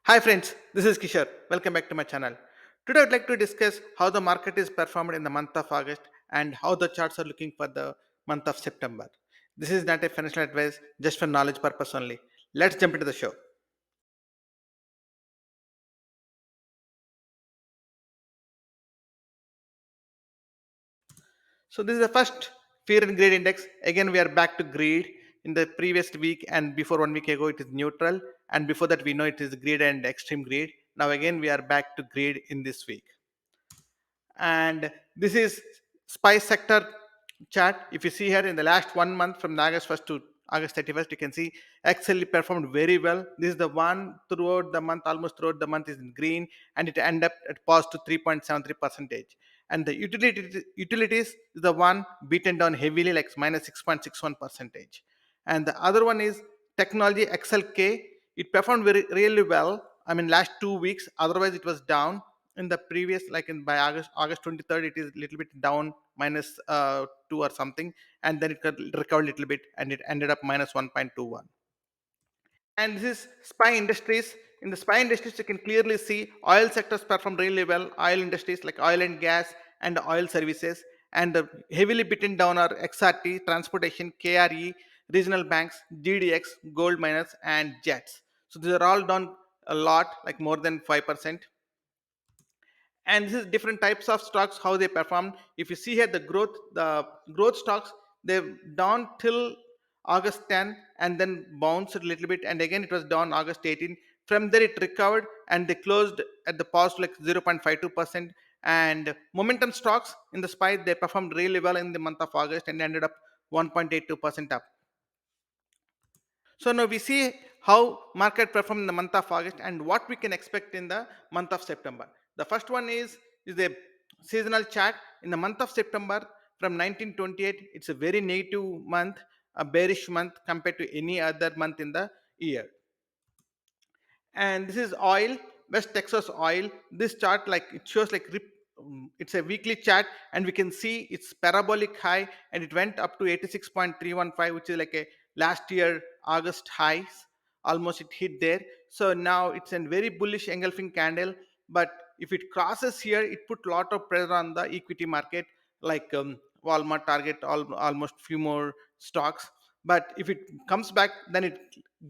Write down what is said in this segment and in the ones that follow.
Hi friends, this is Kishore. Welcome back to my channel. Today I'd like to discuss how the market is performed in the month of August and how the charts are looking for the month of September. This is not a financial advice, just for knowledge purpose only. Let's jump into the show. So this is the first fear and greed index. Again, we are back to greed. In the previous week and before 1 week ago, it is neutral, and before that, we know it is greed and extreme greed. Now again, we are back to greed in this week. And this is spice sector chart. If you see here in the last 1 month from August 1st to August 31st, you can see XL performed very well. This is the one throughout the month, almost throughout the month is in green, and it ended up at positive 3.73 percentage. And the utilities is the one beaten down heavily, like minus 6.61 percentage. And the other one is technology XLK. It performed very really well. I mean, last 2 weeks. Otherwise, it was down in the previous, like in by August 23rd, it is a little bit down minus 2 or something, and then it got recovered a little bit and it ended up minus 1.21. And this is spy industries. In the spy industries, you can clearly see oil sectors perform really well. Oil industries like oil and gas and oil services, and the heavily beaten down are XRT, transportation, KRE, regional banks, GDX, gold miners, and jets. So these are all down a lot, like more than 5%. And this is different types of stocks how they perform. If you see here the growth stocks, they've down till August 10 and then bounced a little bit, and again it was down August 18. From there it recovered and they closed at the past like 0.52%. And momentum stocks in the SPY, they performed really well in the month of August and ended up 1.82% up. So now we see how market performed in the month of August and what we can expect in the month of September. The first one is a seasonal chart in the month of September from 1928. It's a very negative month, a bearish month compared to any other month in the year. And this is oil, West Texas oil. This chart, like it shows like it's a weekly chart, and we can see it's parabolic high, and it went up to 86.315, which is like a last year August highs. Almost it hit there. So now it's a very bullish engulfing candle, but if it crosses here, it put a lot of pressure on the equity market, like Walmart, Target, almost few more stocks. But if it comes back, then it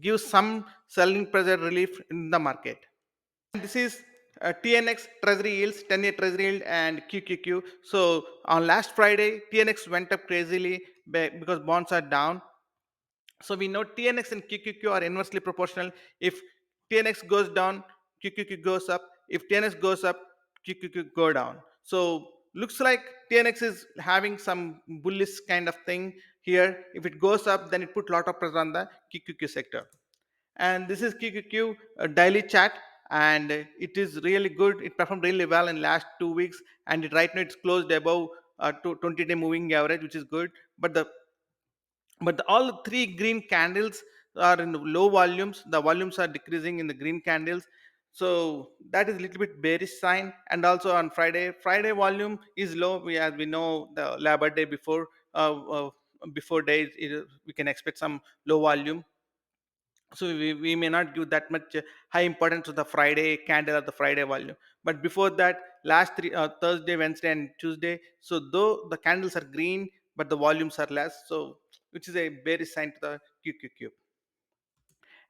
gives some selling pressure relief in the market. This is TNX Treasury yields, 10-year Treasury yield, and QQQ. So on last Friday, TNX went up crazily because bonds are down. So we know TNX and QQQ are inversely proportional. If TNX goes down, QQQ goes up. If TNX goes up, QQQ go down. So looks like TNX is having some bullish kind of thing here. If it goes up, then it put a lot of pressure on the QQQ sector. And this is QQQ daily chat, and it is really good. It performed really well in last 2 weeks, and right now it's closed above 20-day moving average, which is good. But all three green candles are in low volumes. The volumes are decreasing in the green candles, so that is a little bit bearish sign. And also on Friday volume is low. As we know, the Labor Day before days, we can expect some low volume. So we may not give that much high importance to the Friday candle or the Friday volume. But before that, last three Thursday, Wednesday, and Tuesday, so though the candles are green but the volumes are less, so which is a bearish sign to the QQQ.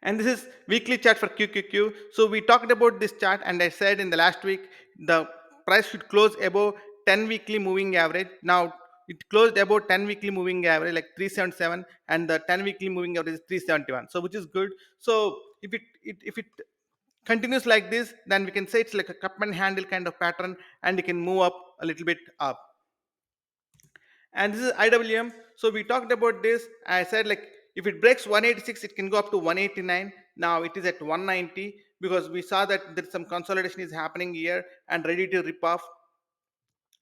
And this is weekly chart for QQQ. So we talked about this chart, and I said in the last week the price should close above 10 weekly moving average. Now it closed above 10 weekly moving average, like 377, and the 10 weekly moving average is 371. So which is good. So if it continues like this, then we can say it's like a cup and handle kind of pattern, and it can move up a little bit up. And this is IWM. So we talked about this. I said like if it breaks 186, it can go up to 189. Now it is at 190 because we saw that there's some consolidation is happening here and ready to rip off.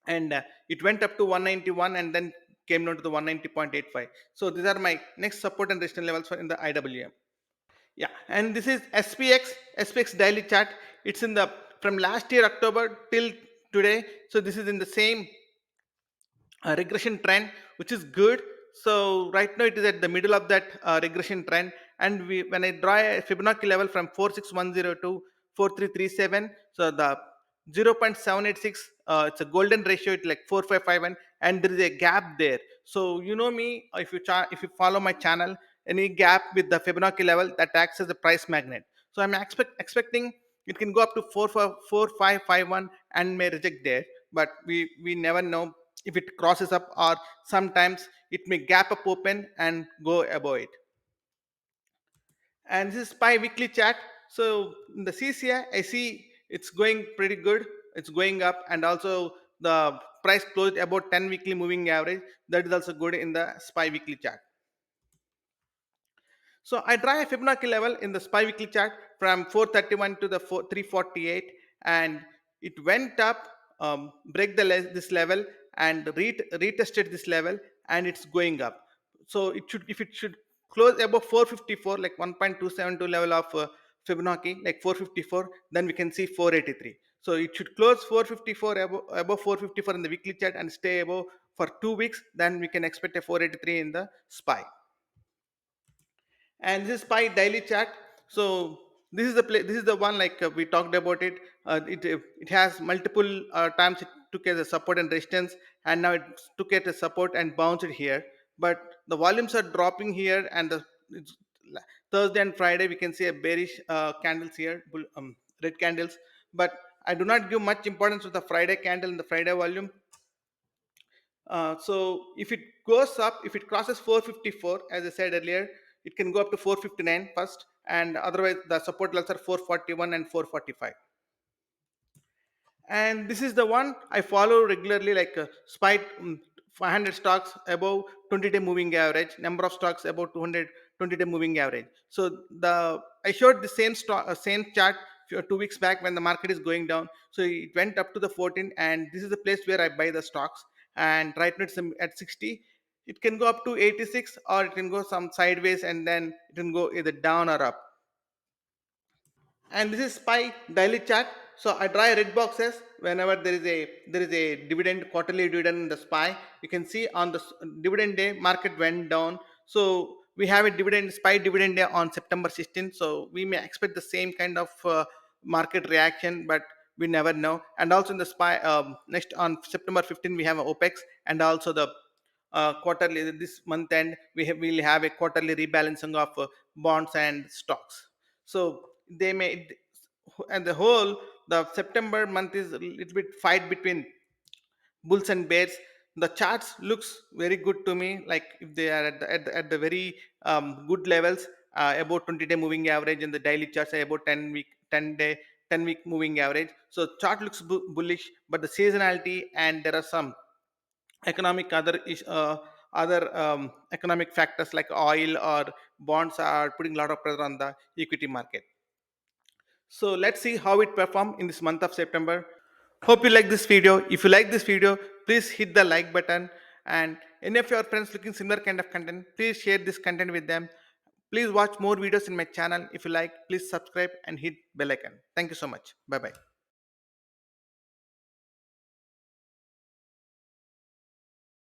And it went up to 191 and then came down to the 190.85. So these are my next support and resistance levels for in the IWM. Yeah, and this is SPX daily chart. It's in the from last year October till today. So this is in the same regression trend, which is good. So right now it is at the middle of that regression trend, and when I draw a Fibonacci level from 46102, 4337. So the 0.786, it's a golden ratio, it's like 4551, and there is a gap there. So you know me, if you follow my channel, any gap with the Fibonacci level that acts as a price magnet. So I'm expecting it can go up to 4551 and may reject there, but we never know if it crosses up, or sometimes it may gap up open and go above it. And this is SPY weekly chart. So in the CCI, I see it's going pretty good. It's going up, and also the price closed about 10 weekly moving average. That is also good in the SPY weekly chart. So I draw a Fibonacci level in the SPY weekly chart from 431 to the 348, and it went up, break this level, and retested this level, and it's going up. So it should, if it should close above 454, like 1.272 level of Fibonacci, like 454, then we can see 483. So it should close 454 above 454 in the weekly chart and stay above for 2 weeks. Then we can expect a 483 in the SPY. And this is SPY daily chart. So this is the one, like we talked about it. It has multiple times it took as a support and resistance, and now it took it as support and bounced it here. But the volumes are dropping here, and it's, Thursday and Friday we can see a bearish candles here, red candles. But I do not give much importance to the Friday candle and the Friday volume. So if it goes up, if it crosses 454, as I said earlier, it can go up to 459 first, and otherwise the support levels are 441 and 445. And this is the one I follow regularly, like SPY 500 stocks above 20-day moving average, number of stocks above 200 20-day moving average. So the I showed the same chart 2 weeks back when the market is going down. So it went up to the 14, and this is the place where I buy the stocks. And right now it's at 60. It can go up to 86, or it can go some sideways, and then it can go either down or up. And this is SPY daily chart. So I draw red boxes whenever there is a dividend, quarterly dividend in the SPY. You can see on the dividend day market went down. So we have a SPY dividend day on September 16th. So we may expect the same kind of market reaction, but we never know. And also in the SPY, next on September 15th we have a OPEX, and also the quarterly, this month end we'll have a quarterly rebalancing of bonds and stocks. So they may, and the whole, the September month is a little bit fight between bulls and bears. The charts looks very good to me, like if they are at the very good levels, about 20-day moving average, and the daily charts are about 10 week moving average. So chart looks bullish, but the seasonality, and there are some economic other economic factors like oil or bonds are putting a lot of pressure on the equity market. So let's see how it perform in this month of September. Hope you like this video. If you like this video, please hit the like button, and any of your friends looking similar kind of content, please share this content with them. Please watch more videos in my channel. If you like, please subscribe and hit bell icon. Thank you so much. Bye bye.